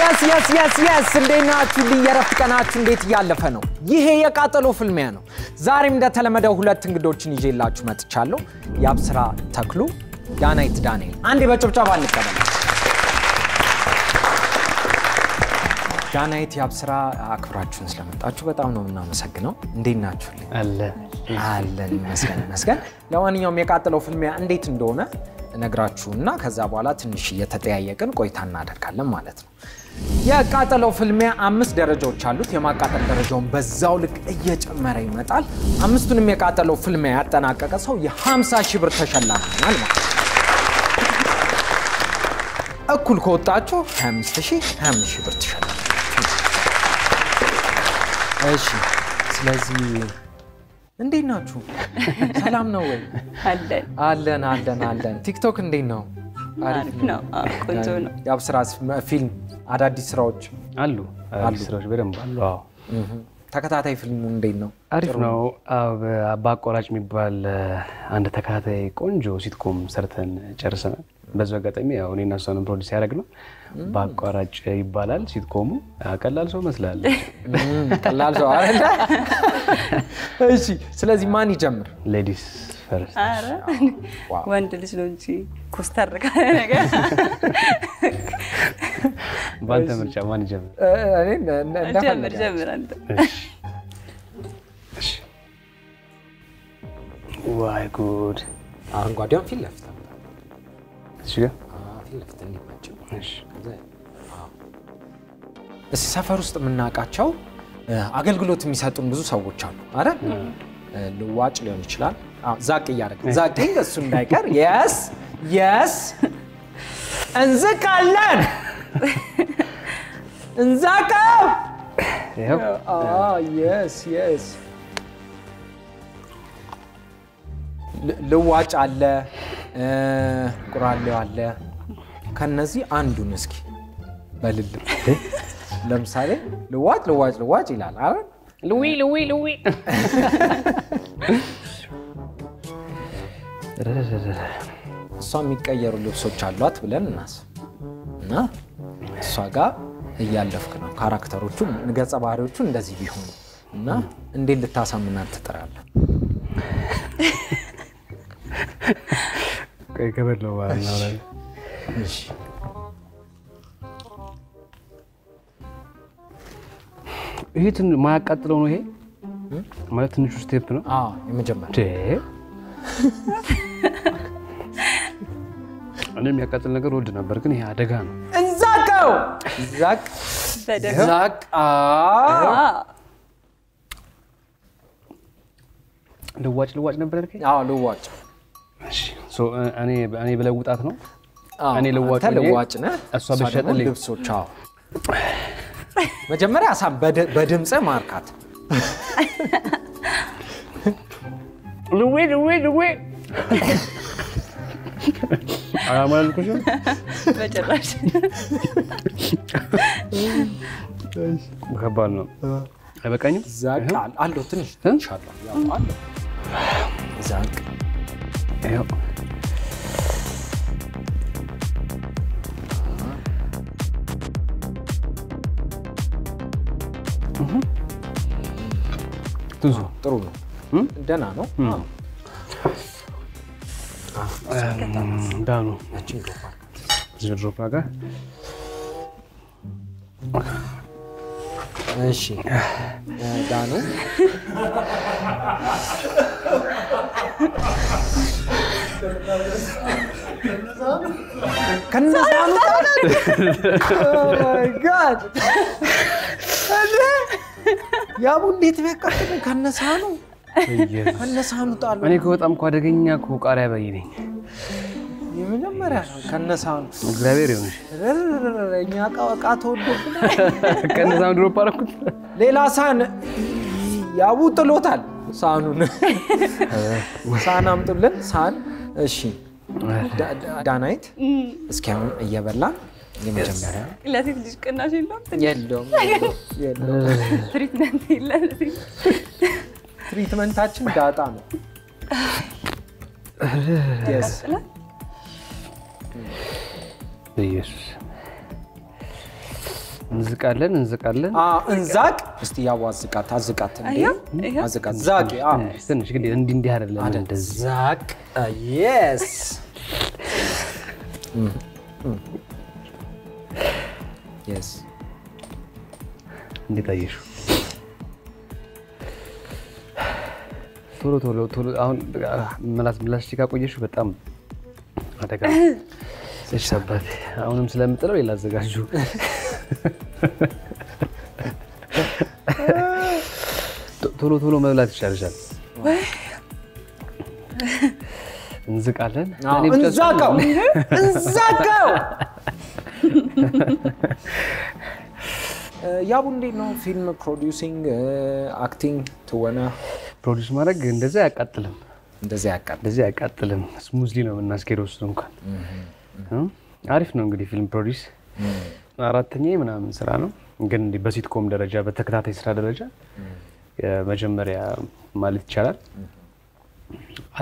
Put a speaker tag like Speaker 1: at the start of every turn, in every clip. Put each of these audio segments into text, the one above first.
Speaker 1: yes እንደናችሁ ሊየረፍት ቀናችሁ እንዴት ያለፈ ነው ይሄ የቃጠሎ ፍልሚያ ነው ዛሬም እንደተለመደው ሁለት እንግዶችን ይዤላችሁ መጥቻለሁ ያብስራ ተክሉ ዳናይት ዳንኤል አንዴ በጭብጨባ እንቀበል ዳናይት ያብስራ አክብራችሁን ስለመጣችሁ በጣም ነው እናመሰግነው እንዴናችሁ አለን መስገን ለማንኛውም የቃጠሎ ፍልሚያ እንዴት እንደሆነ ነግራችሁና ከዛ በኋላ ትንሽ እየተጠያየቅን ቆይታ እናደርጋለን ማለት ነው የቃጠሎ ፍልሚያ 5 ደረጃዎች አሉት የማቃጠል ደረጃውን በዛው ልክ እየጨመረ ይመጣል አምስቱንም የቃጠሎ ፍልሚያ ያጠናቀቀ ሰው የ50,000 ብር ተሸላሚ ይሆናል ማለት እኩል ከወጣችሁ 25,000 ብር ተሸላሚ እሺ ስለዚህ እንዴት ናችሁ ሰላም ነው ወይ አለን ቲክቶክ እንዴት ነው
Speaker 2: አሪፍ ነው ቆንጆ ነው
Speaker 1: ያብስራስ ፊልም አዳዲስ ስራዎች
Speaker 3: አሉ ስራዎች በደንብ አሉ አዎ
Speaker 1: ተከታታይ ፊልሙ እንዴት ነው
Speaker 3: አሪፍ ነው አባቆራጭ የሚባል አንድ ተከታታይ ቆንጆ ሲትኮም ሰርተን ጨርሰናል በዛው አጋጣሚ ያው እኔና እሷን ፕሮዲዩስ ያደረግነው ባቆራጭ ይባላል ሲትኮሙ ቀላል ሰው መስላል
Speaker 1: ቀላል ሰው አይደል እሺ ስለዚህ ማን ይጀምር
Speaker 3: ሌዲስ ፈርስት
Speaker 2: አረ ወንድ ልጅ ነው እንጂ ኮስተር ካለ ነገር
Speaker 3: ባንተ ምርጫ ማን ይጀምር
Speaker 1: እኔ
Speaker 2: ጀምር አንተ
Speaker 3: እሺ ዋይ ጉድ
Speaker 1: አረንጓዴውን ፊት ለፊት
Speaker 3: እሺ
Speaker 1: ፊት ለፊት እንዲመቸው
Speaker 3: እሺ
Speaker 1: እሺ ሰፈር ውስጥ ምናቃቸው አገልግሎት የሚሰጡን ብዙ ሰዎች አሉ አይደል ልዋጭ ሊሆን ይችላል ዛቅ ያደርግ ዛቅ እሱ እንዳይቀር yes እንዝቃለን እንዛቀው
Speaker 3: ያው
Speaker 1: yes ልዋጭ አለ ቁራሌው አለ ከነዚህ አንዱን እስኪ በልል ለምሳሌ ልዋጭ ይላል አይደል
Speaker 2: ሉዊ
Speaker 1: እሷ የሚቀየሩ ልብሶች አሏት ብለን እና እሷ ጋር እያለፍክ ነው ካራክተሮቹ ገጸ ባህሪዎቹ እንደዚህ ቢሆኑ እና እንዴት ልታሳምናት ትጥራለህ
Speaker 3: ከበድ ነው ማለት
Speaker 1: እሺ
Speaker 3: ይሄ ማያቃጥለው ነው ይሄ ማለት ትንሹ ስቴፕ ነው
Speaker 1: የመጀመሪያ
Speaker 3: እኔ የሚያቃጥል ነገር ወድ ነበር ግን ይሄ አደጋ ነው
Speaker 1: እንዛቀው ዛቅ
Speaker 3: ልዋጭ ነበር ያልከኝ
Speaker 1: ልዋጭ
Speaker 3: እሺ እኔ በለውጣት ነው እኔ
Speaker 1: ልዋጭ ነህ
Speaker 3: እሷ በሸጠልኝ
Speaker 1: ልብሶች መጀመሪያ አሳም በድምጽ ማርካት
Speaker 3: ልዌ አማልኩሽ
Speaker 2: በጭራሽ
Speaker 3: ከባድ ነው አይበቃኝም
Speaker 1: ዛቅ አለው ትንሽ አለው ያው አለው ዛቅ
Speaker 3: ያው
Speaker 1: ጥሩ ነው ደና ነው
Speaker 3: ዳኑ
Speaker 1: እቺ
Speaker 3: ድሮፓ ጋር
Speaker 1: እሺ ዳኑ ከነሳኑ ጋድ ያቡ እንዴት በቃተኝ ከነሳኑ ጣሉ
Speaker 3: እኔ በጣም ቋደገኛ ቃሪያ በይ ነኝ
Speaker 1: የመጀመሪያ ከነሳኑ
Speaker 3: እግዚአብሔር ይሁንሽ
Speaker 1: እኛ ቃቃ ተወደድኩ
Speaker 3: ከነሳኑ ድሮፕ አደረኩት
Speaker 1: ሌላ ሳን ያቡ ጥሎታል ሳኑን ሳን አምጥልን ሳን እሺ ዳናይት እስኪ አሁን እየበላን የመጀመሪያ
Speaker 2: ለሴት ልጅ ቅናሽ የለውም ትሪትመንት ይላል
Speaker 1: ትሪትመንታችን ዳጣ ነው yes
Speaker 3: ኢየሱስ እንዝቃለን
Speaker 1: እንዛቅ እስቲ ያው አዝቃት እንዴ አዝቃት ዛቅ
Speaker 3: ትንሽ ግን እንዲህ አይደለም እንደዚህ
Speaker 1: ዛቅ yes yes
Speaker 3: እንዴት አየሽው ቶሎ አሁን ምላስ ጭቃ ቆየሽው በጣም አደጋ ሰሽበት አሁንም ስለምጥለው ሌላ አዘጋጁ ቶሎ መብላት ይቻላል እንዝቃለን
Speaker 1: እንዛቀው ያቡ እንዴት ነው ፊልም ፕሮዲዩሲንግ አክቲንግ ትወና
Speaker 3: ፕሮዲዩስ ማድረግ እንደዛ ያቃጥልም
Speaker 1: እንደዛ
Speaker 3: ያቃጥልም ስሙዝሊ ነው እናስኬደው እንኳን አሪፍ ነው እንግዲህ ፊልም ፕሮዲዩስ አራተኛ ምናምን ስራ ነው ግን በሲትኮም ደረጃ በተከታታይ ስራ ደረጃ የመጀመሪያ ማለት ይቻላል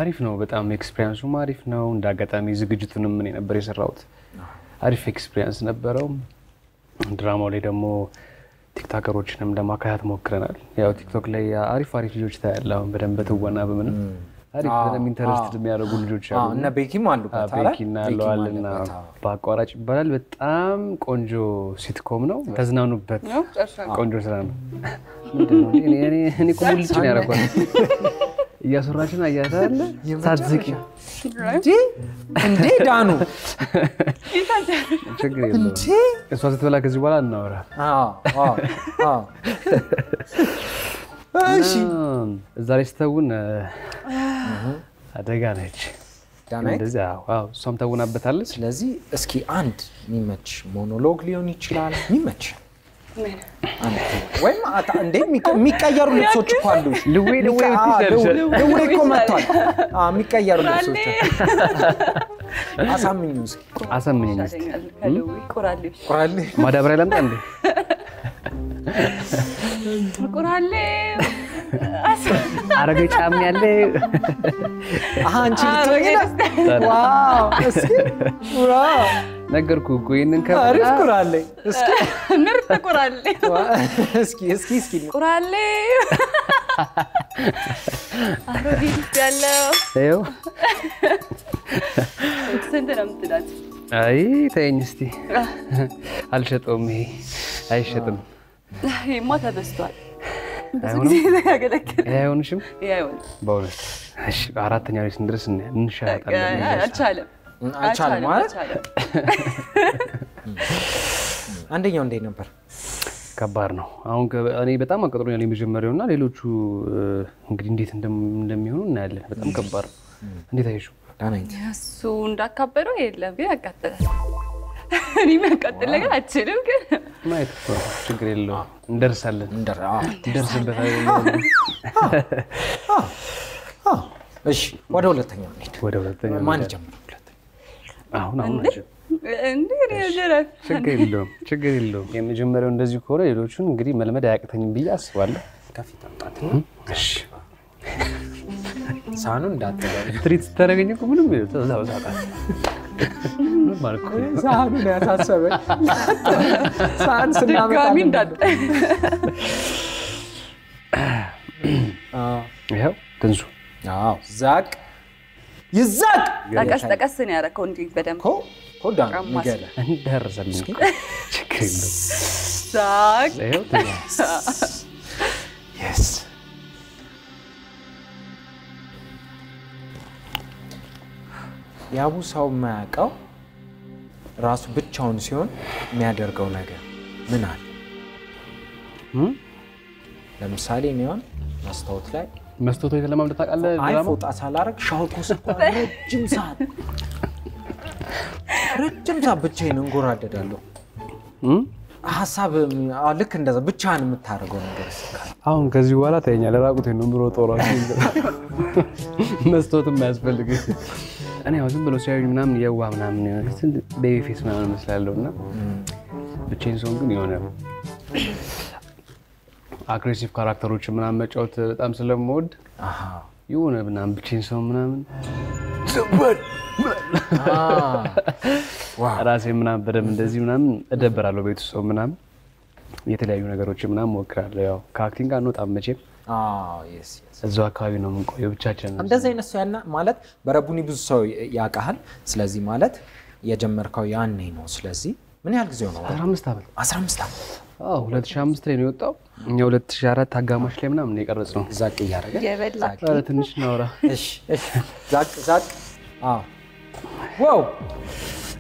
Speaker 3: አሪፍ ነው በጣም ኤክስፒሪየንሱ አሪፍ ነው እንዳጋጣሚ ዝግጅቱንም ምን ነበር የሰራውት አሪፍ ኤክስፒሪየንስ ነበረው ድራማው ላይ ደግሞ ቲክቶከሮችንም ለማካያት ሞክረናል ያው ቲክቶክ ላይ አሪፍ ልጆች ታያለው በደንብ ተወና በምንም አሪፍ በደንብ ኢንተረስትድ የሚያደርጉ ልጆች አሉ
Speaker 1: እና ቤኪም አሉበት
Speaker 3: ቤኪና አለዋልና በአቋራጭ ይባላል በጣም ቆንጆ ሲትኮም ነው ተዝናኑበት ቆንጆ ስራ ነው ምንድነው እኔ ኮሙልጭ ነው ያረጋው እያሰራችን አያታለ ሳትዝቂ
Speaker 1: እንዴ ዳኑ
Speaker 3: ችግር የለውም እሷ ስትበላ ከዚህ በኋላ እናወራ እሺ ዛሬ ስተውን አደጋ ነች እንደዛ ዋው እሷም ተውናበታለች
Speaker 1: ስለዚህ እስኪ አንድ ሚመች ሞኖሎግ ሊሆን ይችላል ሚመች ወይም እንዴ የሚቀየሩ ልብሶች እኮ አሉ
Speaker 3: ልዌ
Speaker 1: እኮ መጥቷል የሚቀየሩ ልብሶች አሳምኝ እስኪ ቁራሌ
Speaker 3: ማዳበሪያ ለምጣ እንዴ
Speaker 2: ቁራሌ
Speaker 3: አረገ ጫም ያለ
Speaker 1: አንቺ ዋው እስኪ ዋው
Speaker 3: ነገርኩ እኮ ይሄንን
Speaker 1: አሪፍ ቁራሌ እስኪ
Speaker 2: ምርጥ ቁራሌ
Speaker 1: እስኪ
Speaker 2: ቁራሌ አሮጊት ያለው
Speaker 3: አዩ
Speaker 2: ስንት ነው የምትላት
Speaker 3: አይ ተይኝ እስቲ አልሸጠውም ይሄ አይሸጥም
Speaker 2: ይሄማ ተበስቷል
Speaker 3: አይሆንሽም በእውነት እሺ አራተኛው ላይ ስንደርስ እንሻጣለን
Speaker 1: አልቻለም ማለት አንደኛው እንዴት ነበር
Speaker 3: ከባድ ነው አሁን እኔ በጣም አቀጥሮኛል የመጀመሪያውና ሌሎቹ እንግዲህ እንዴት እንደሚሆኑ እናያለን በጣም ከባድ እንዴት አይሽው
Speaker 1: ዳናኝ
Speaker 2: እሱ እንዳካበረው የለም ግን ያቃጥላል እኔ መቀጠል ነገር አትችልም ግን
Speaker 3: ማየት ችግር የለውም እንደርሳለን እንደርስበታለን
Speaker 1: እሺ ወደ ሁለተኛው እንሂድ
Speaker 3: ወደ ሁለተኛው
Speaker 1: ማን ጀምር
Speaker 3: አሁን
Speaker 2: እንዴ
Speaker 3: ችግር የለውም የመጀመሪያው እንደዚህ ከሆነ ሌሎቹን እንግዲህ መልመድ አያቅተኝም ብዬ አስባለሁ
Speaker 1: ከፊት አምጣት እሺ ሳኑ እንዳትገባ
Speaker 3: ትሪት ተረገኝ እኮ ምንም ተዛው ሳቃት ማርኮ
Speaker 1: ሳኑ ያሳሰበ ሳን ስናመጣ
Speaker 2: ጋሚ እንዳት
Speaker 3: ይሄው ትንሱ
Speaker 1: ዛቅ ይዛቅ
Speaker 2: ጠቀስ ነው ያረከው እንዴ በደንብ
Speaker 1: ኮዳ ንገለ
Speaker 3: እንደርሰልን ችግር የለውም
Speaker 2: ዛቅ
Speaker 3: ይሄው
Speaker 1: yes ያቡ ሰው ማያውቀው ራሱ ብቻውን ሲሆን የሚያደርገው ነገር ምን አለ ለምሳሌ ነው መስታወት ላይ
Speaker 3: መስታወት የተለማምደ ታውቃለህ
Speaker 1: አይ ፎጣ ሳላረግ ሻወር ኮስኮ ረጅም ሰዓት ብቻዬን እንጎራደዳለሁ ሐሳብ ልክ እንደዛ ብቻህን የምታረገው ነገር
Speaker 3: አሁን ከዚህ በኋላ ታየኛለህ ራቁቴን ነው ብሮ ጦራሽ መስታወትም አያስፈልግም እኔ አሁን ዝም ብሎ ሲያዩኝ ምናምን የዋ ምናምን ቤቢ ፌስ ምናምን መስላለውና ብቻዬን ሰው ግን የሆነ አግሬሲቭ ካራክተሮች ምናምን መጫወት በጣም ስለምወድ የሆነ ምናምን ብቻዬን ሰው ምናምን ዘበር ራሴ ምናምን በደም እንደዚህ ምናምን እደበራለሁ ቤቱ ሰው ምናምን የተለያዩ ነገሮች ምናምን ሞክራለሁ። ያው ከአክቲንግ ጋር አንወጣም መቼም።
Speaker 1: yes
Speaker 3: እዛው አካባቢ ነው የምንቆየው ብቻችን።
Speaker 1: እንደዛ አይነት ሰው ያና ማለት በረቡኒ ብዙ ሰው ያውቃል። ስለዚህ ማለት የጀመርከው ያኔ ነው። ስለዚህ ምን ያህል ጊዜ ነው?
Speaker 3: 15 ዓመት
Speaker 1: 15 ዓመት
Speaker 3: 2005 ላይ ነው የወጣው። እኛ 2004 አጋማሽ ላይ ምናምን ነው የቀረጽነው።
Speaker 1: ዛቅ እያደረገ
Speaker 2: የበላ
Speaker 3: ኧረ ትንሽ እናውራ።
Speaker 1: እሺ ዛቅ ዋው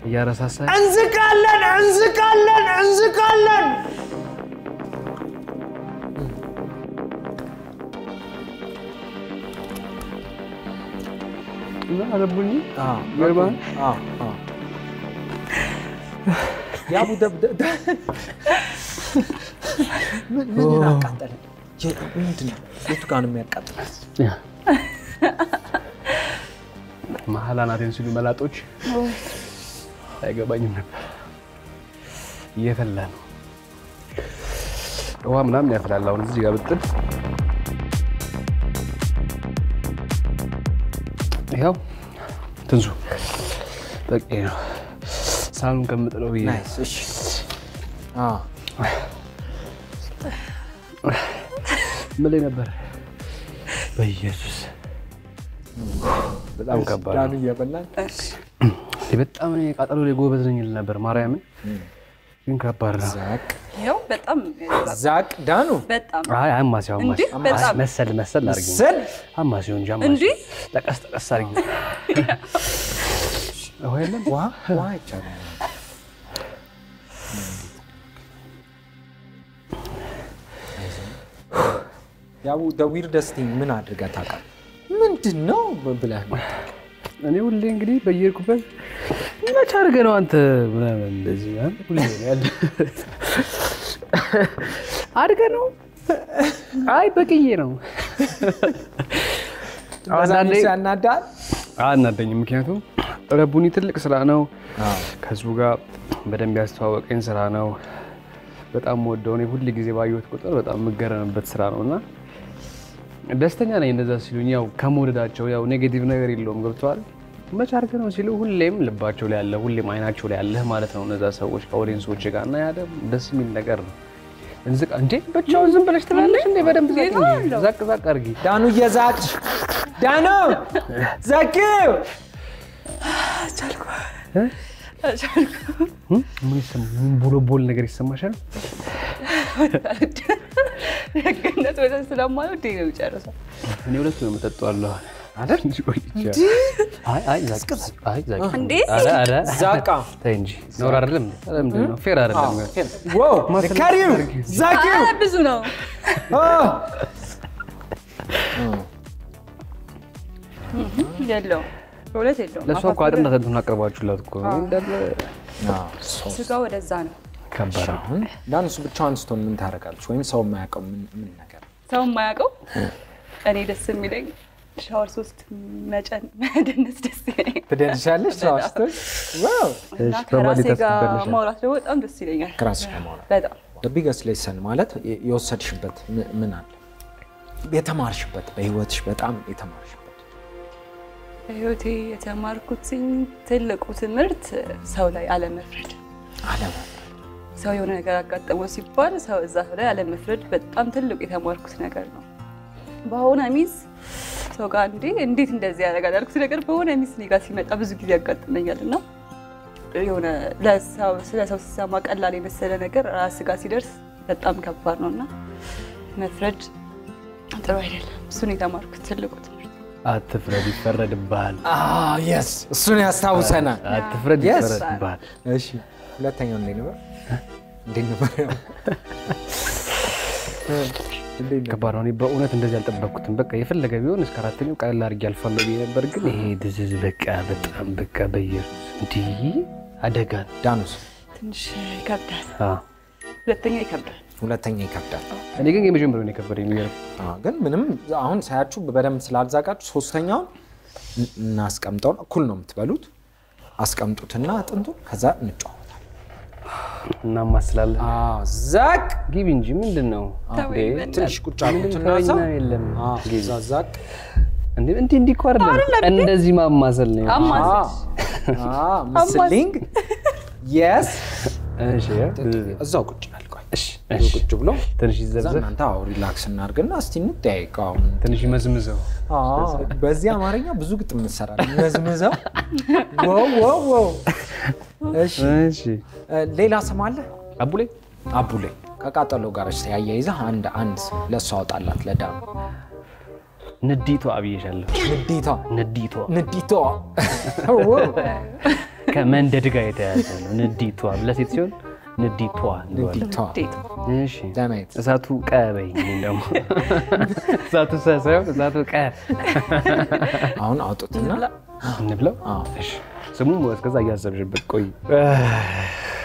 Speaker 3: እያረሳሳ
Speaker 1: እንዝቃለን
Speaker 3: ረቡኒ
Speaker 1: ገርባን ያቡ ምን አቃጠለ? ምንድን ነው የቱ ጋር ነው የሚያቃጥለው?
Speaker 3: መሀል አናቴን ሲሉ መላጦች አይገባኝም ነበር። እየፈላ ነው ውሃ ምናምን ያፈላል። አሁን እዚህ ጋር ብጥል ይኸው ትንሱ በቂ ነው። ሳሉን ከምጥለው ብዬ
Speaker 1: ናይስ። እሺ
Speaker 3: ምን ላይ ነበር? በኢየሱስ በጣም ከባድ
Speaker 1: ዳኑ እየበላን
Speaker 3: በጣም እኔ ቃጠሎ ላይ ጎበዝ ነኝ ል ነበር ማርያምን፣ ግን ከባድ ነው።
Speaker 2: ያው በጣም
Speaker 1: ዛቅ ዳኑ
Speaker 2: በጣም
Speaker 3: አማሲው መሰል አድርጊ አማሲው እንጂ አማሲው ጠቀስ አድርጊ ወይለም
Speaker 1: ዋ ይቻላል። ያው ደዊር ደስቲ ምን አድርገህ ታውቃለህ? ምንድነው ብለህ ነው?
Speaker 3: እኔ ሁሌ እንግዲህ በየርኩበት መች አድርገህ ነው አንተ ምናምን እንደዚህ ሁሌ ነው ያለ አድርገህ ነው። አይ በቅዬ ነው።
Speaker 1: አንዳንዴ ያናዳል።
Speaker 3: አናደኝም፣ ምክንያቱም ረቡኒ ትልቅ ስራ ነው። ከህዝቡ ጋር በደንብ ያስተዋወቀኝ ስራ ነው። በጣም ወደው እኔ ሁሌ ጊዜ ባየሁት ቁጥር በጣም የምገረምበት ስራ ነውና ደስተኛ ነኝ። እንደዛ ሲሉኝ ያው ከመውደዳቸው ያው ኔጌቲቭ ነገር የለውም። ገብተዋል። መች አድርገህ ነው ሲሉ ሁሌም ልባቸው ላይ ያለ ሁሌም አይናቸው ላይ ያለ ማለት ነው እነዛ ሰዎች ከኦዲየንሶች ጋር እና ያ ደስ የሚል ነገር ነው። እንዝቃ እንዴ ብቻውን ዝም ብለሽ ትላለሽ እንዴ? በደንብ ዛቅ አድርጊ
Speaker 1: ዳኑ። እየዛቅሽ ዳኑ ዛቂው
Speaker 3: ምን ቦሎቦል ነገር ይሰማሻል?
Speaker 2: ደግነት ወደ ስለማለው ዴ ነው ጨርሰው
Speaker 3: እኔ ሁለቱ ነው የምጠጣው አይደል? እንዴ
Speaker 1: አረ ዛቃ
Speaker 3: ተይ እንጂ ኖር አይደለም። ምንድን ነው ፌር አይደለም።
Speaker 1: ዋው ካሪው ዛቂው
Speaker 2: ብዙ ነው። የለውም በእውነት የለውም።
Speaker 3: ለእሷ እኮ አጥንት አጥንቱን አቅርባችሁላት እኮ
Speaker 2: ስጋ ወደዛ ነው።
Speaker 3: ከባድ
Speaker 1: አሁን ዳንሱ ብቻዋን ስትሆን ምን ታደርጋለች? ወይም ሰው የማያውቀው ምን ነገር?
Speaker 2: ሰው የማያውቀው እኔ ደስ የሚለኝ ሻወር ሶስት መደነስ ደስ ይለኛል።
Speaker 1: ትደንሻለሽ ሻወር ስትወስድ? ዋው
Speaker 2: እና ከራሴ ጋር ማውራት ደግሞ በጣም ደስ ይለኛል።
Speaker 1: ከራስሽ ጋር ማውራት
Speaker 2: በጣም
Speaker 1: ቢገስ ሌሰን ማለት የወሰድሽበት ምን አለ? የተማርሽበት በህይወትሽ በጣም የተማርሽበት?
Speaker 2: በህይወቴ የተማርኩት ትልቁ ትምህርት ሰው ላይ አለመፍረድ። ሰው የሆነ ነገር አጋጠመው ሲባል ሰው እዛ ላይ አለመፍረድ በጣም ትልቁ የተማርኩት ነገር ነው። በሆነ ሚስ ሰው ጋር እንዴት እንደዚህ ያደርጋል ያልኩት ነገር በሆነ ሚስ እኔ ጋር ሲመጣ ብዙ ጊዜ ያጋጥመኛልና የሆነ ስለ ሰው ሲሰማ ቀላል የመሰለ ነገር ራስ ጋር ሲደርስ በጣም ከባድ ነውና መፍረድ ጥሩ አይደለም። እሱን የተማርኩት ትልቁ ትምህርት።
Speaker 3: አትፍረድ ይፈረድብሃል።
Speaker 1: yes እሱን ያስታውሰናል።
Speaker 3: አትፍረድ ይፈረድብሃል።
Speaker 1: እሺ ሁለተኛው እንዴት ነበር?
Speaker 3: ከባድ ነው። በእውነት እንደዚህ አልጠበቅኩትም። በቃ የፈለገ ቢሆን እስከ አራተኛው ቀለል አድርጌ አልፋለሁ ብዬ ነበር፣ ግን ይሄ ድዝዝ በቃ በጣም በቃ በኢየሱስ እንዲህ አደጋ ነው።
Speaker 1: ዳኑስ
Speaker 2: ትንሽ ይከብዳል።
Speaker 1: ሁለተኛ ይከብዳል።
Speaker 3: እኔ ግን የመጀመሪያው ነው የከበደኝ።
Speaker 1: ግን ምንም አሁን ሳያችሁ በደንብ ስላልዛቃችሁ ሶስተኛውን እናስቀምጠው። እኩል ነው የምትበሉት። አስቀምጡትና አጥንቱ ከዛ እንጫወታለን
Speaker 3: እና ማስላለ
Speaker 1: ዛቅ
Speaker 3: ግቢ እንጂ ምንድነው?
Speaker 1: ትንሽ ቁጭ አሉትና
Speaker 3: የለም
Speaker 1: ዛቅ
Speaker 3: እንዴ እኮ አይደለም እንደዚህ ማማሰል ነው።
Speaker 1: መስሊንግ yes
Speaker 3: እሺ
Speaker 1: እዛው ቁጭ አልኳል።
Speaker 3: እሺ
Speaker 1: ቁጭ ብሎ
Speaker 3: ትንሽ ይዘርዘር
Speaker 1: እናንተ አው ሪላክስ እናርግና እስቲ እንጠይቀው
Speaker 3: ትንሽ ይመዝምዘው
Speaker 1: በዚህ አማርኛ ብዙ ግጥም እንሰራለን ይመዝምዘው ዋው እሺ ሌላ ስም አለ አቡሌ ከቃጠሎ ጋር ሲያያይዛ አንድ ለሷ አውጣላት ለዳም
Speaker 3: ንዲቷ አብይሻለሁ ንዲቷ ከመንደድ ጋር የተያዘ ነው ንዲቷ ለሴት ሲሆን ንዲቷ እሺ
Speaker 1: ዳማይት
Speaker 3: እሳቱ ቀበይ እንደሞ እሳቱ ሳይሆን እሳቱ ቀ
Speaker 1: አሁን አውጡትና
Speaker 3: እንብለው እሺ ስሙ እስከዛ ያያዘብሽበት ቆይ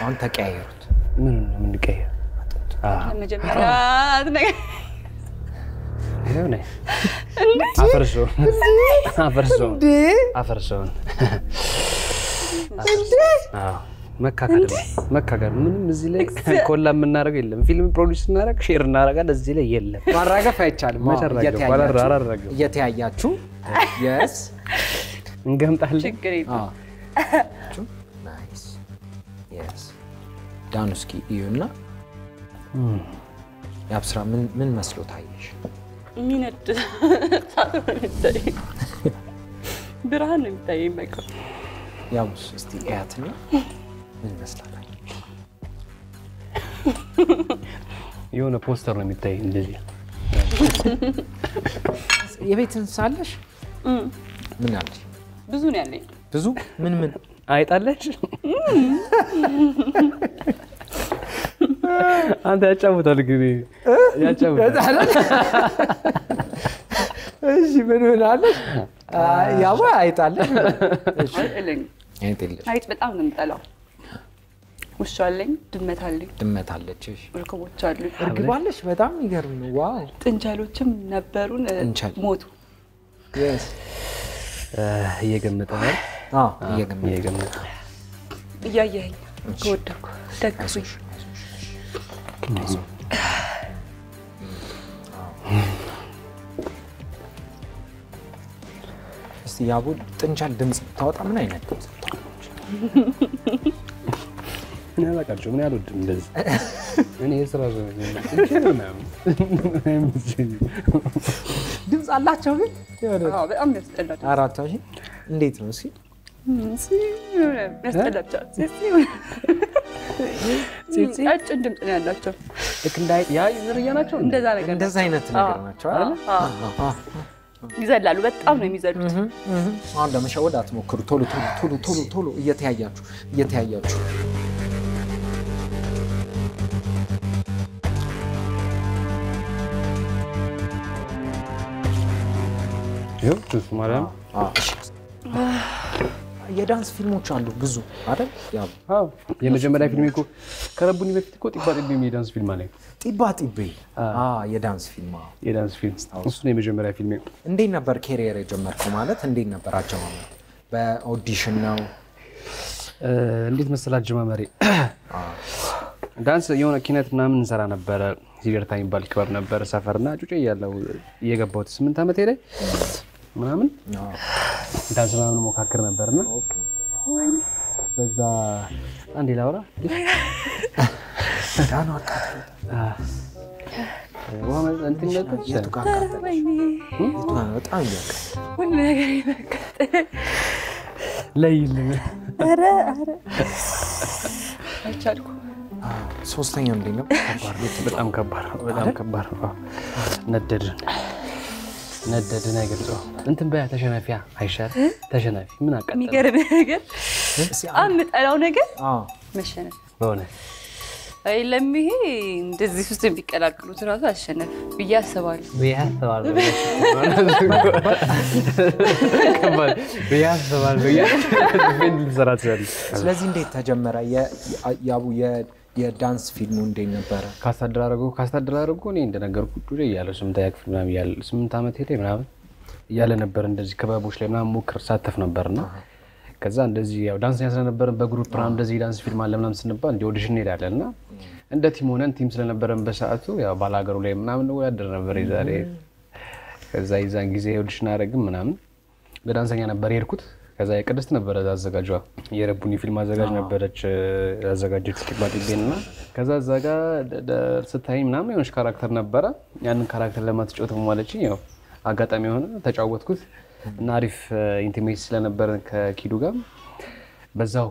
Speaker 1: አሁን ተቀያየሩት
Speaker 3: ምን ቀያየር
Speaker 2: መጀመሪያ ነገር
Speaker 3: ይሄው ነው አፈርሶ መካከል ምንም እዚህ ላይ ኮላ የምናደርገው የለም ፊልም ፕሮዲዩስ እናደርግ ሼር እናደርጋለን እዚህ ላይ የለም
Speaker 1: ማራገፍ አይቻልም እየተያያችሁ yes
Speaker 3: እንገምጣለን
Speaker 2: ችግር የለም
Speaker 1: ናይስ yes ዳኑስኪ ይዩና ያብስራ ምን መስሎ ታየሽ
Speaker 2: ሚነድ ብርሃን ነው የሚታየኝ በቃ
Speaker 1: ያውስ እስቲ ያትና ምን መስላል
Speaker 3: የሆነ ፖስተር ነው የሚታየኝ እንደዚህ
Speaker 1: የቤት እንሳለሽ ምን አለሽ
Speaker 2: ብዙ ነው ያለኝ
Speaker 1: ብዙ ምን
Speaker 3: አይጣለሽ አንተ ያጫውታል ግን ያጫውታል
Speaker 1: እሺ ምን አለሽ ያባ አይጣለሽ እሺ
Speaker 2: አይጥ በጣም ነው የምጠላው ውሻ አለኝ ድመት አለች እሺ እርግቦች አሉ
Speaker 1: እርግባለሽ በጣም ይገርም ነው ዋው
Speaker 2: ጥንቻሎችም ነበሩን ሞቱ
Speaker 1: yes
Speaker 3: እየገመተ ነው እየገመተ
Speaker 2: እያየኸኝ ከወደኩ ደግፉኝ
Speaker 1: እስቲ ያቡ ጥንቻል ድምጽ ታወጣ ምን አይነት ድምጽ
Speaker 3: ምን ያላቃችሁ ምን ያሉት እንደዚህ እኔ የስራ
Speaker 1: ድምጽ አላቸው ግን
Speaker 2: በጣም ያስጠላል
Speaker 1: አራታሽ እንዴት ነው እስኪ
Speaker 2: ያስጠላቸው አጭን ድምጽ ነው ያላቸው
Speaker 3: ልክ እንዳይ ያ ዝርያ ናቸው
Speaker 2: እንደዛ
Speaker 1: አይነት ነገር ናቸው አይደል
Speaker 2: ይዘላሉ በጣም ነው የሚዘሉት
Speaker 1: አሁን ለመሸወድ አትሞክሩ ቶሎ እየተያያችሁ
Speaker 3: ይኸው ማርያም
Speaker 1: የዳንስ ፊልሞች አሉ ብዙ አይደል ያው
Speaker 3: የመጀመሪያ ፊልም እኮ ከረቡኒ በፊት እኮ ጢባጢቤ የዳንስ ፊልም አለ
Speaker 1: ጢባጢቤ የዳንስ ፊልም እሱ ነው የመጀመሪያ ፊልም እንዴት ነበር ካሪየር የጀመርከው ማለት እንዴት ነበር አጀማመሩ በኦዲሽን ነው
Speaker 3: እንዴት መሰላችሁ አጀማመሬ ዳንስ የሆነ ኪነት ምናምን እንሰራ ነበር ሲገርታ የሚባል ክበብ ነበር ሰፈርና ጩጬ ያለው እየገባሁት 8 ዓመቴ ላይ ምናምን ዳንስ ምናምን ሞካክር ነበርና በዛ አንዴ ላውራ
Speaker 1: ዳኑ አቃተለ
Speaker 3: ወማን እንትን ነበር
Speaker 1: በጣም ያቀ
Speaker 2: ሁሉ ነገር ይበቃል
Speaker 3: ለይልኝ
Speaker 2: አረ አቻልኩ
Speaker 1: ሶስተኛው እንዴት ነው
Speaker 3: በጣም ከባድ ነደድን አይገልጸው እንትን በያ ተሸናፊያ አይሻል ተሸናፊ ምን አቀጣ
Speaker 2: የሚገርም ነገር አምጣላው ነገር መሸነፍ
Speaker 3: በሆነ
Speaker 2: አይ ለምሄ እንደዚህ ውስጥ ቢቀላቅሉት ራሱ አሸነፍ ቢያስባሉ
Speaker 1: ስለዚህ እንዴት ተጀመረ ያቡ የዳንስ ፊልሙ እንዴት ነበር
Speaker 3: ካስተዳደረጉ እኔ እንደነገርኩት ዱሬ ያለ 8 ያክፍል ምናምን ያለ 8 ዓመት ሄደ ምናምን ያለ ነበር እንደዚህ ከበቦች ላይ ምናምን ሞክር ሳተፍ ነበርና ከዛ እንደዚህ ያው ዳንስ ያስነበር በግሩፕ ምናምን እንደዚህ ዳንስ ፊልም አለ ምናምን ስንባል እንደ ኦዲሽን ሄዳለና እንደ ቲም ሆነን ቲም ስለነበረን በሰዓቱ ያው ባላገሩ ላይ ምናምን ነው ያደረ ነበር ይዛሬ ከዛ ይዛን ጊዜ ኦዲሽን አረግም ምናምን ለዳንሰኛ ነበር የሄድኩት ከዛ የቅድስት ነበረ አዘጋጇ የረቡኒ ፊልም አዘጋጅ ነበረች ያዘጋጀች ጥቂባጢቤና ከዛ እዛ ጋር ስታይ ምናምን የሆነች ካራክተር ነበረ ያንን ካራክተር ለማትጫወት ማለችኝ ያው አጋጣሚ ሆነ ተጫወትኩት እና አሪፍ ኢንቲሜሲ ስለነበረ ከኪዱ ጋር በዛው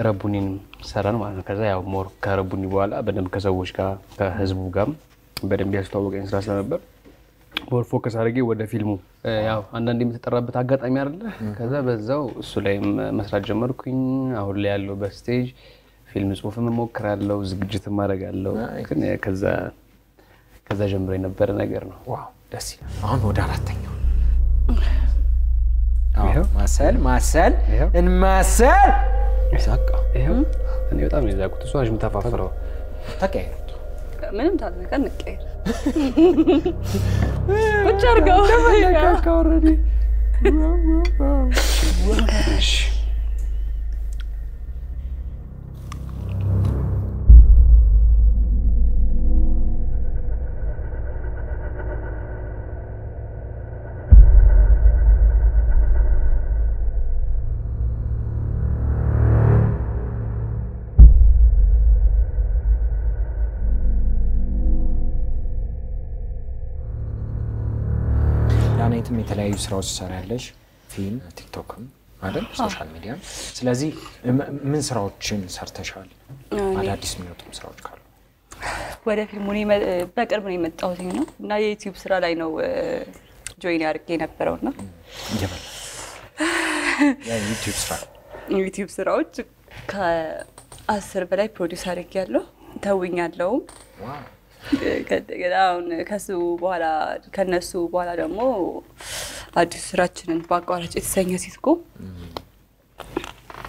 Speaker 3: ረቡኒን ሰራን ማለት ነው ከዛ ያው ሞር ከረቡኒ በኋላ በደንብ ከሰዎች ጋር ከህዝቡ ጋር በደንብ ያስተዋወቀኝ ስራ ስለነበር ሞር ፎከስ አድርጌ ወደ ፊልሙ ያው አንዳንዴ የምትጠራበት አጋጣሚ አይደለ ከዛ በዛው እሱ ላይ መስራት ጀመርኩኝ አሁን ላይ ያለው በስቴጅ ፊልም ጽሁፍ መሞክራለሁ ዝግጅት ማድረጋለሁ ግን ከዛ ጀምሮ የነበረ ነገር ነው
Speaker 1: ዋው ደስ ይላል አሁን ወደ አራተኛው ማሰል እንማሰል ሳቃ
Speaker 3: ይሄው እኔ በጣም ነው ያዛኩት እሱ አጅም ተፋፈረው
Speaker 1: ተቀየረ
Speaker 2: ምንም ታልነቀ ንቀየር ቁጭ አድርገው
Speaker 3: ኦሬዲ
Speaker 1: ያኔትም የተለያዩ ስራዎች ሰራለሽ ፊልም ቲክቶክም አይደል ሶሻል ሚዲያ ስለዚህ ምን ስራዎችን ሰርተሻል አዳዲስ የሚወጡ ስራዎች ካሉ
Speaker 2: ወደ ፊልሙ በቅርብ ነው የመጣሁት ነው እና የዩቲዩብ ስራ ላይ ነው ጆይን ያርጌ ነበረውና
Speaker 1: ይበል
Speaker 2: የዩቲዩብ ስራዎች ከ10 በላይ ፕሮዲዩስ አድርጌያለሁ ተውኛለሁ
Speaker 1: ዋው
Speaker 2: ከዳውን ከነሱ በኋላ ደግሞ አዲስ ስራችንን ባቋራጭ የተሰኘ ሲትኮ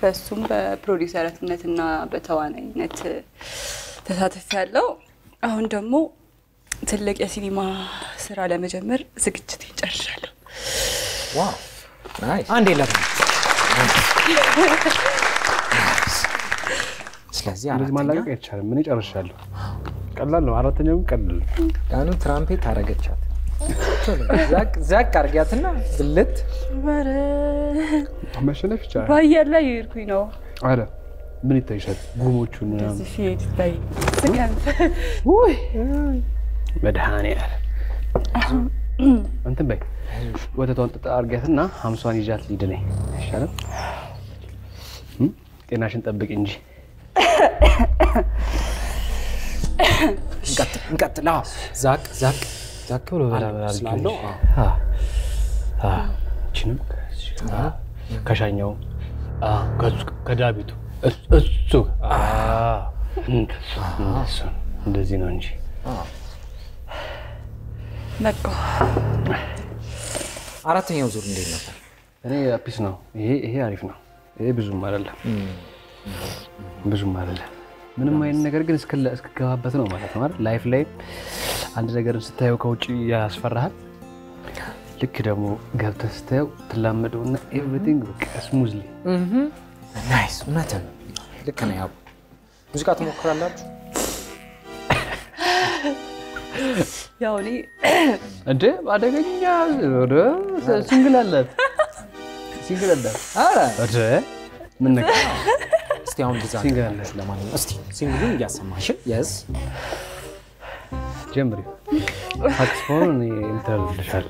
Speaker 2: በሱም በፕሮዲዩሰርነትና በተዋናይነት ተሳትፌያለሁ አሁን ደግሞ ትልቅ የሲኒማ ስራ ለመጀመር ዝግጅት ይጨርሻለሁ
Speaker 1: ዋው ናይስ አንዴ ለምን ስለዚህ
Speaker 3: ማላቀቅ አይቻልም ምን ይጨርሻለሁ ቀላል ነው አራተኛው ቀላል
Speaker 1: ያኑ ትራምፔት አረጋቻት ዛቅ አርጋትና ብልት
Speaker 2: ወረ
Speaker 3: መሸነፍ ይቻላል
Speaker 2: ባያላ ይርኩኝ ነው
Speaker 3: አረ ምን ይታይሻል ጉሞቹን
Speaker 2: እዚህ ፊት ታይ ስጋን
Speaker 3: ውይ መድሃኒያ እንትን በይ ወተቷን ጥጣ አርጋትና 50 ይዣት ሊድነኝ ይሻላል ጤናሽን ጠብቂ እንጂ
Speaker 1: እንቀጥላ ዛቅ ብሎ በላ አድርገው
Speaker 3: እቺንም ከሻኛው ከዳቢቱ እሱ እንደዚህ ነው እንጂ
Speaker 2: መጣ
Speaker 1: አራተኛው ዙር እንዴት ነበር
Speaker 3: እኔ አፒስ ነው ይሄ አሪፍ ነው ይሄ ብዙም አይደለም ምንም አይነት ነገር ግን እስከገባበት ነው ማለት ነው አይደል ላይፍ ላይ አንድ ነገር ስታየው ከውጪ ያስፈራሃል ልክ ደግሞ ገብተህ ስታየው ትላመደውና ኤቭሪቲንግ በቃ ስሙዝሊ
Speaker 1: ናይስ እናተን ልክ ነው ያው ሙዚቃ ተሞክራላችሁ
Speaker 2: ያው እኔ
Speaker 3: እንደ አደገኛ ወደ ሲንግል አላት
Speaker 1: አረ
Speaker 3: ወደ ምን ነገር
Speaker 1: እስቲ አሁን ዲዛይን
Speaker 3: ሲንግል
Speaker 1: ለማንኛውም እስቲ ሲንግሉን እያሰማሽን yes
Speaker 3: ጀምሪ ሳክስፎን እንተልልሻል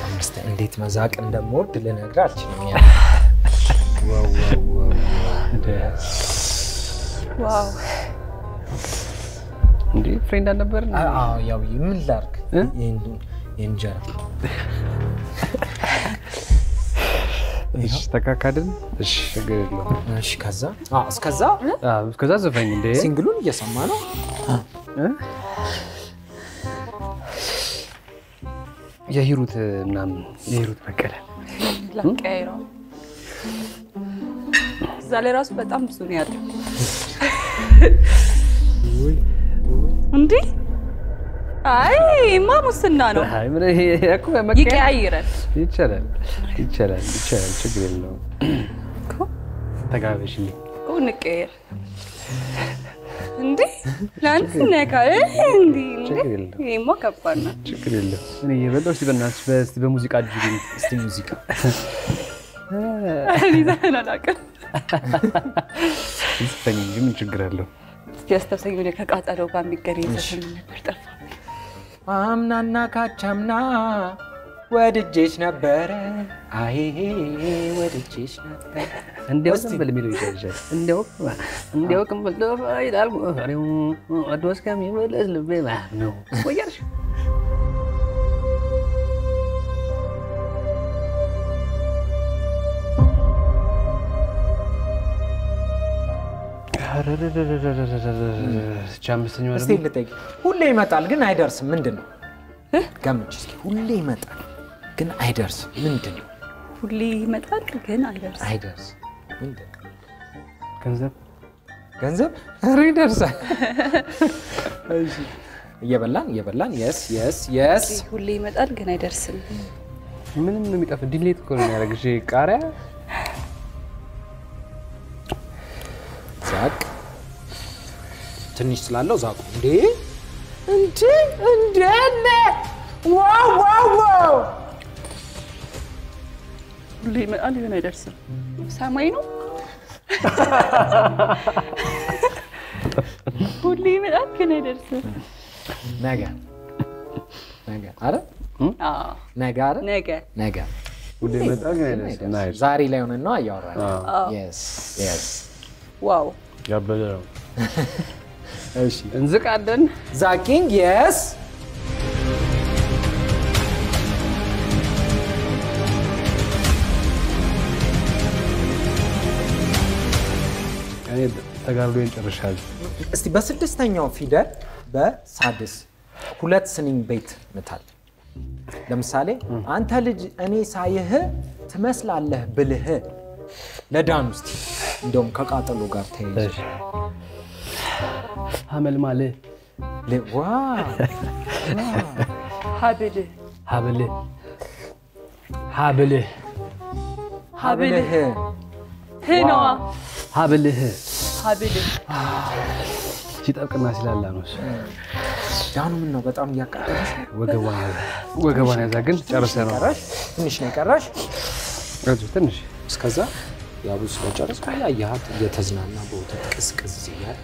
Speaker 1: አምስት እንዴት መዛቅ እንደምወድ ልነግር አልችልም ያ
Speaker 2: ዋው
Speaker 3: እንዴ ፍሬንድ አልነበር
Speaker 1: ያው ምን ላርክ የእንጀራ
Speaker 3: እሺ ተካካድን እሺ ገለሎ
Speaker 1: እሺ እስከዛ
Speaker 3: ዘፈኝ እንዴ
Speaker 1: ሲንግሉን እየሰማ ነው
Speaker 3: የሂሩት በቀለ
Speaker 2: ላቀይሮ ዛሬ ራሱ በጣም ብዙ ነው ያለው እንዴ አይ ማሙስና ነው
Speaker 3: አይ ምን ያኩ መቀየር
Speaker 2: ይቀያይራል
Speaker 3: ይቻላል ችግር የለውም ተጋበሽልኝ
Speaker 2: ንቀየር እንዴ ላንስ ነካ እንዴ ይሄማ ከባድ ነው
Speaker 3: ችግር የለም እኔ የበለው እስቲ በእናትሽ በስቲ በሙዚቃ አጅግኝ
Speaker 1: እስቲ ሙዚቃ
Speaker 2: ሊዛና ላቀ
Speaker 3: እስቲ ምን ችግር አለው
Speaker 2: ያስተሰኝ ወደ ከቃጠለው ጋር የሚገናኝ ዘፈን ነበር ጠፋ
Speaker 1: አምናና ካቻምና ወድጄሽ ነበር አይ ወድጄሽ ነበር
Speaker 3: እንደው ዝምብል ሚለው ይችላል እንደው ከመል ይላል አሬው አድዋስ ከሚመለስ ልቤ ነው ወያርሽ ቻምስተኛው
Speaker 1: እስቲ ልጠይቅ ሁሌ ይመጣል ግን አይደርስም ምንድነው ገምች እስኪ ሁሌ ይመጣል ግን አይደርስም ምንድነው
Speaker 2: ሁሌ ይመጣል ግን አይደርስም
Speaker 1: ምንድነው
Speaker 3: ገንዘብ
Speaker 1: ይደርሳል እሺ እየበላን yes
Speaker 2: ሁሌ ይመጣል ግን አይደርስም
Speaker 3: ምንም የሚጠፍ ዲሌት እኮ ነው ያደርግሽ ቃሪያ
Speaker 1: ዛቅ ትንሽ ስላለው ዛቁ እንዴ ዋው
Speaker 2: ሁሌ ይመጣል ግን አይደርስም ሰማይ ነው ሁሌ ይመጣል ግን አይደርስም
Speaker 1: ነገ አረ ነገ
Speaker 3: ሁሌ ይመጣል ግን አይደርስም ናይስ
Speaker 1: ዛሬ ላይ ሆነን ነው ያወራን yes
Speaker 2: ዋው
Speaker 3: ያበለው
Speaker 1: እሺ
Speaker 3: እንዝቃለን
Speaker 1: ዛኪንግ yes
Speaker 3: እኔ ተጋርዶ እንጨርሻለሁ
Speaker 1: እስቲ በስድስተኛው ፊደል በሳድስ ሁለት ስንኝ ቤት ምታል ለምሳሌ አንተ ልጅ እኔ ሳይህ ትመስላለህ ብልህ ለዳን ውስጥ እንደውም ከቃጠሎ ጋር ተያይዞ
Speaker 3: ሐመልማል
Speaker 1: ዋው ሀብልህ
Speaker 2: ህነዋ
Speaker 3: ሀብልህ ሲጠብቅና ሲላላ ነው
Speaker 1: ዳኑ ምን ነው በጣም ያቃጠለሽ
Speaker 3: ወገቧን ያዛ ግን ጨርሰህ ነው
Speaker 1: ትንሽ ነው የቀረሽ
Speaker 3: ትንሽ
Speaker 1: እስከዛ ያው ስለጨረስ ያያት እየተዝናና በወተት ቅስቅስ ይያል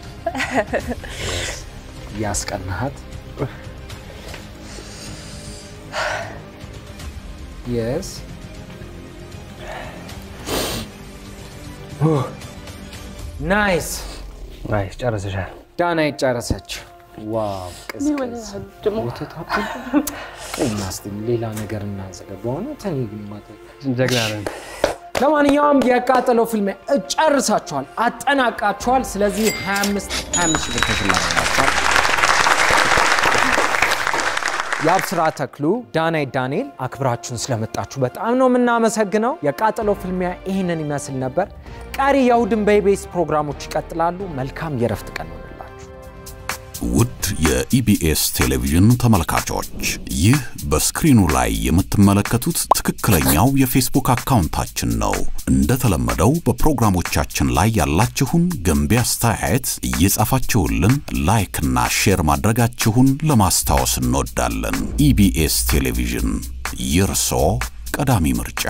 Speaker 1: ያስቀናሃት yes ናይስ
Speaker 3: ጨረሰሻል
Speaker 1: ዳና ይጨረሰች ዋው ቅስቅስ ወተት አጥቶ እናስቲ ሌላ ነገር እናዘገባው ነው ተኒግም ማለት
Speaker 3: እንጀግራለን
Speaker 1: ለማንኛውም የቃጠለው ፊልም ጨርሳችኋል አጠናቃችኋል ስለዚህ 25 ብር ተሽላችኋል ያብስራ ተክሉ ዳናይ ዳንኤል አክብራችሁን ስለመጣችሁ በጣም ነው እናመሰግነው የቃጠለው ፊልም ይሄንን ይመስል ነበር ቀሪ የእሁድን በኢቢኤስ ፕሮግራሞች ይቀጥላሉ መልካም የረፍት ቀን ይሁንላችሁ
Speaker 4: ውድ የኢቢኤስ ቴሌቪዥን ተመልካቾች ይህ በስክሪኑ ላይ የምትመለከቱት ትክክለኛው የፌስቡክ አካውንታችን ነው እንደተለመደው በፕሮግራሞቻችን ላይ ያላችሁን ገንቢ አስተያየት እየጻፋችሁልን ላይክ እና ሼር ማድረጋችሁን ለማስታወስ እንወዳለን ኢቢኤስ ቴሌቪዥን የርሶ ቀዳሚ ምርጫ